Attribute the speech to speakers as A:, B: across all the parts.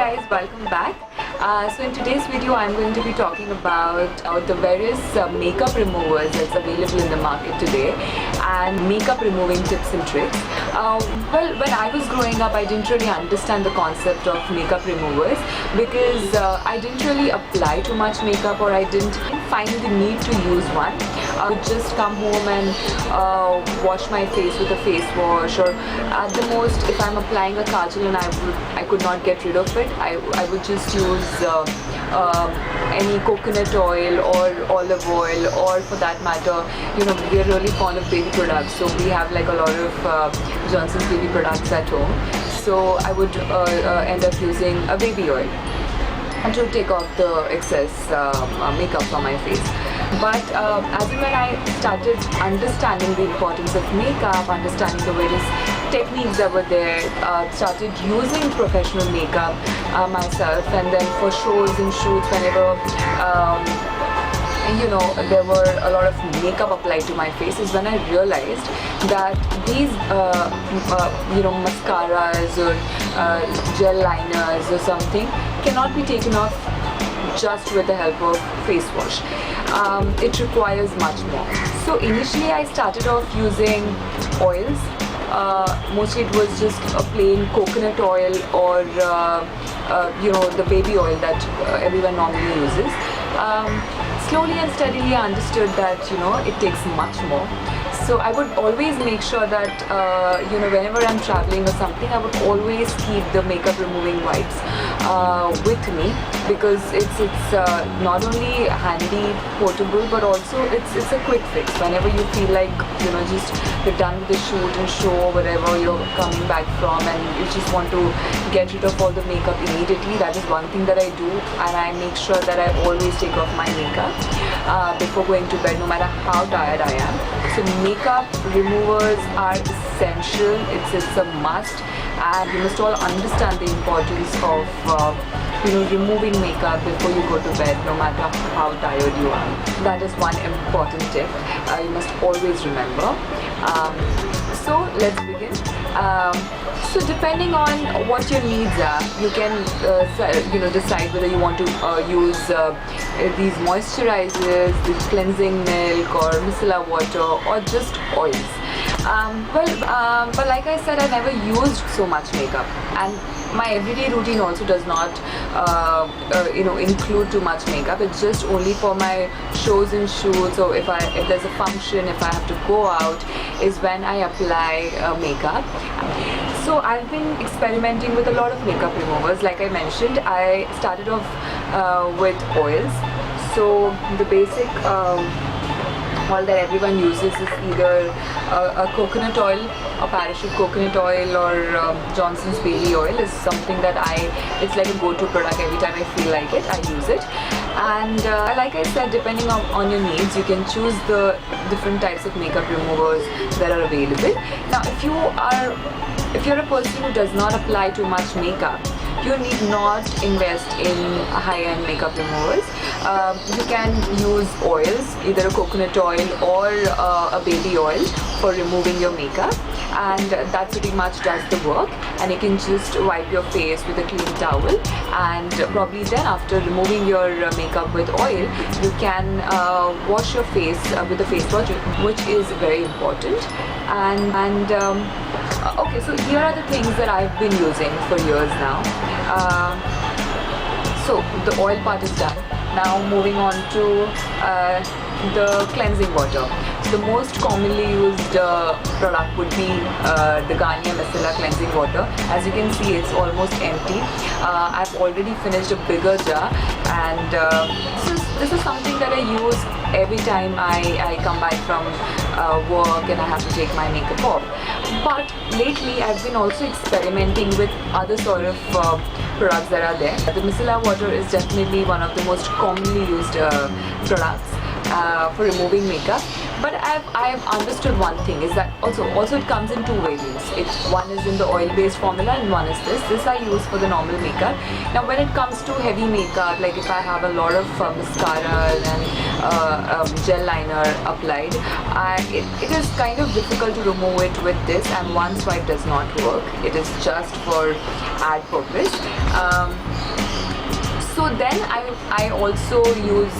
A: guys, welcome back. So in today's video I'm going to be talking about the various makeup removers that's available in the market today and makeup removing tips and tricks. Well, when I was growing up I didn't really understand the concept of makeup removers because I didn't really apply too much makeup, or I didn't find the need to use one. I would just come home and wash my face with a face wash, or at the most if I'm applying a kajal and I could not get rid of it, I would just use any coconut oil or olive oil, or for that matter, you know, we're really fond of baby products, so we have like a lot of Johnson's baby products at home. So I would end up using a baby oil and to take off the excess makeup from my face. But as and when I started understanding the importance of makeup, understanding the various techniques that were there, started using professional makeup myself, and then for shows and shoots, whenever you know, there were a lot of makeup applied to my face, is when I realized that these you know, mascaras or gel liners or something cannot be taken off just with the help of face wash. It requires much more. So initially I started off using oils. Mostly it was just a plain coconut oil, or you know, the baby oil that everyone normally uses. Slowly and steadily I understood that, you know, it takes much more. So I would always make sure that you know, whenever I'm traveling or something, I would always keep the makeup removing wipes with me, because it's not only handy, portable, but also it's a quick fix. Whenever you feel like, you know, just you're done with the shoot and show, whatever you're coming back from, and you just want to get rid of all the makeup immediately, that is one thing that I do, and I make sure that I always take off my makeup before going to bed, no matter how tired I am. So makeup removers are essential. It's a must, and you must all understand the importance of you know, removing makeup before you go to bed, no matter how tired you are. That is one important tip you must always remember. So let's begin. So depending on what your needs are, you can you know, decide whether you want to use these moisturizers, this cleansing milk, or micellar water, or just oils. But like I said, I never used so much makeup, and my everyday routine also does not you know, include too much makeup. It's just only for my shows and shoots, or if there's a function, if I have to go out, is when I apply makeup. So I've been experimenting with a lot of makeup removers. Like I mentioned, I started off with oils. So the basic oil that everyone uses is either a coconut oil, a parachute coconut oil, or Johnson's baby oil is something that it's like a go-to product. Every time I feel like it, I use it. And like I said, depending on your needs, you can choose the different types of makeup removers that are available. Now if you're a person who does not apply too much makeup, you need not invest in high-end makeup removers. You can use oils, either a coconut oil or a baby oil, for removing your makeup, and that pretty much does the work. And you can just wipe your face with a clean towel, and probably then after removing your makeup with oil, you can wash your face with a face wash, which is very important. And okay, so here are the things that I've been using for years now. So the oil part is done. Now moving on to the cleansing water. The most commonly used product would be the Garnier Micellar cleansing water. As you can see, it's almost empty. I've already finished a bigger jar, and this is something that I use every time I come back from work and I have to take my makeup off. But lately I've been also experimenting with other sort of products that are there. The micellar water is definitely one of the most commonly used products for removing makeup, But I've understood one thing is that also it comes in two variants. One is in the oil-based formula and one is this I use for the normal makeup. Now when it comes to heavy makeup, like if I have a lot of mascara and gel liner applied, it is kind of difficult to remove it with this, and one swipe does not work. It is just for ad purpose. So then I also use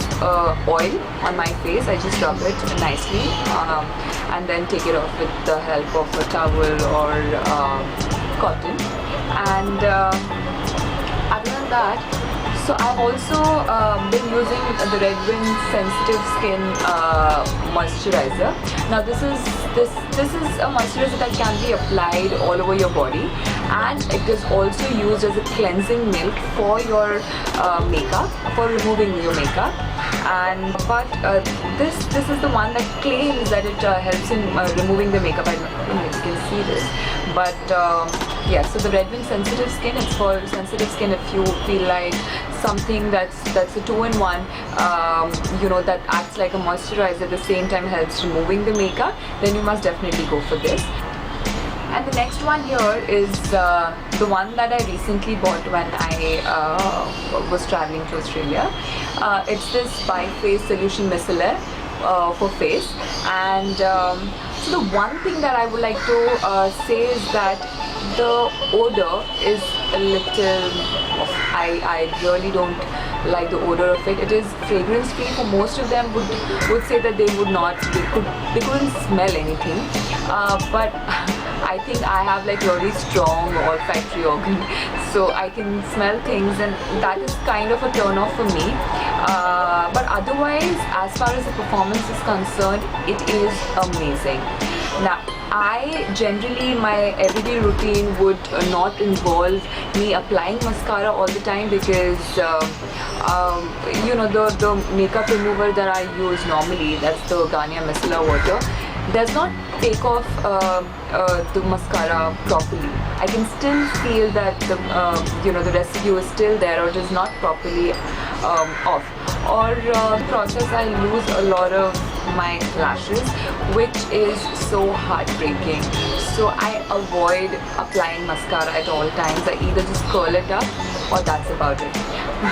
A: oil on my face. I just rub it nicely and then take it off with the help of a towel or cotton. And other than that, so I've also been using the Red Wind Sensitive Skin moisturizer. Now this is a moisturizer that can be applied all over your body, and it is also used as a cleansing milk for your makeup, for removing your makeup. But this is the one that claims that it helps in removing the makeup. I don't know if you can see this, but yeah. So the Red Wind Sensitive Skin, it's for sensitive skin. If you feel like something that's a 2-in-1, that acts like a moisturizer at the same time helps removing the makeup, then you must definitely go for this. And the next one here is the one that I recently bought when I was traveling to Australia. It's this By Face Solution Micellar for face. And so the one thing that I would like to say is that the odor is a little off. I really don't like the odor of it. It is fragrance free. For most of them would say that they couldn't smell anything, but I think I have like really strong olfactory organ, so I can smell things, and that is kind of a turn off for me. But otherwise, as far as the performance is concerned, it is amazing. Now, I generally, my everyday routine would not involve me applying mascara all the time, because the makeup remover that I use normally, that's the Garnier Micellar Water, does not take off the mascara properly. I can still feel that the residue is still there, or it is not properly off. Or the process, I lose a lot of my lashes, which is so heartbreaking. So I avoid applying mascara at all times. I either just curl it up, or that's about it.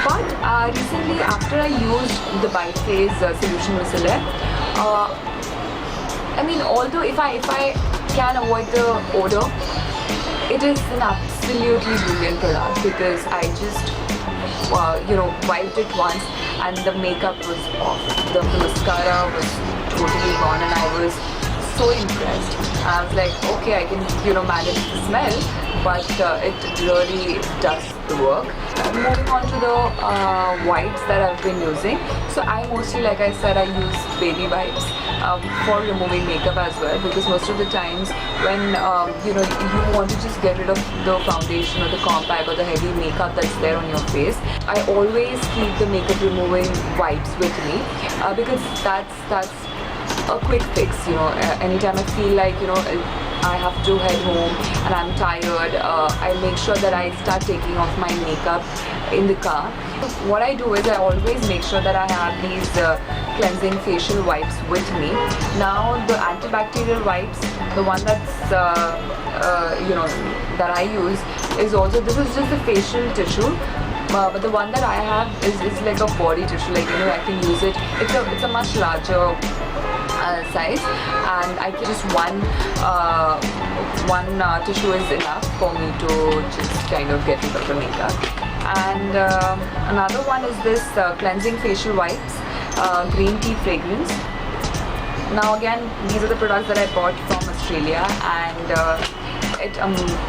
A: But recently, after I used the By Face Solution Micellar, I mean, although if I can avoid the odor, it is an absolutely brilliant product, because I just wiped it once and the makeup was off. The mascara was totally gone, and I was so impressed. I was like, okay, I can manage the smell, but it really does the work. Moving on to the wipes that I've been using. So I mostly, like I said, I use baby wipes for removing makeup as well, because most of the times when you want to just get rid of the foundation or the compact or the heavy makeup that's there on your face, I always keep the makeup removing wipes with me, because that's a quick fix. Anytime I feel like I have to head home and I'm tired, I make sure that I start taking off my makeup in the car. What I do is I always make sure that I have these cleansing facial wipes with me. Now the antibacterial wipes, the one that's that I use is also, this is just the facial tissue, but the one that I have is like a body tissue. Like I can use it. It's a much larger size, and I can just one tissue is enough for me to just kind of get rid of the makeup. And another one is this cleansing facial wipes, green tea fragrance. Now again, these are the products that I bought from Australia, and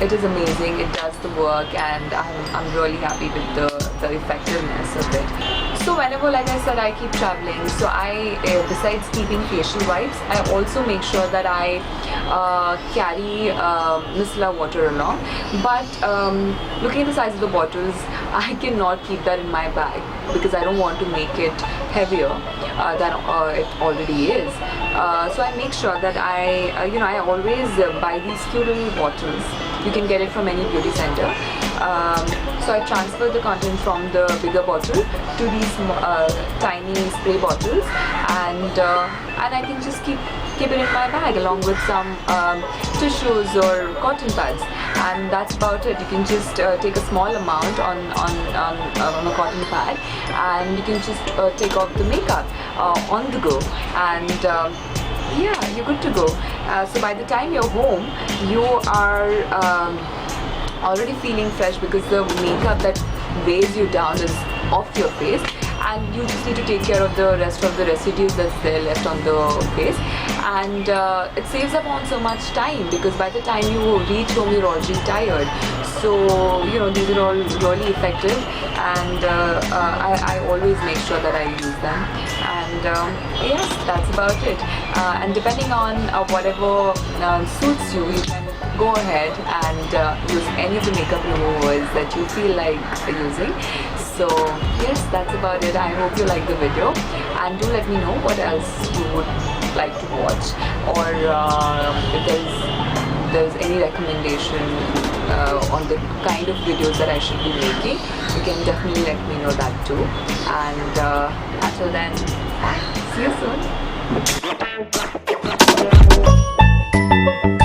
A: it is amazing. It does the work, and I'm really happy with the effectiveness of it. So whenever, like I said, I keep traveling, so I, besides keeping facial wipes, I also make sure that I carry micellar water along. But looking at the size of the bottles, I cannot keep that in my bag, because I don't want to make it heavier than it already is. So I make sure that I always buy these cute little bottles You can get it from any beauty center. So I transfer the content from the bigger bottle to these tiny spray bottles, and I can just keep it in my bag along with some tissues or cotton pads, and that's about it. You can just take a small amount on a cotton pad, and you can just take off the makeup on the go, and yeah, you're good to go. So by the time you're home, you are already feeling fresh because the makeup that weighs you down is off your face, and you just need to take care of the rest of the residues that's there left on the face, and it saves up on so much time, because by the time you reach home you're already tired. So these are all really effective, and I always make sure that I use them, and yes, that's about it. And depending on whatever suits you, you can go ahead and use any of the makeup removers that you feel like using. So yes, that's about it. I hope you like the video, and do let me know what else you would like to watch, or if there's any recommendation on the kind of videos that I should be making. You can definitely let me know that too. And until then, see you soon.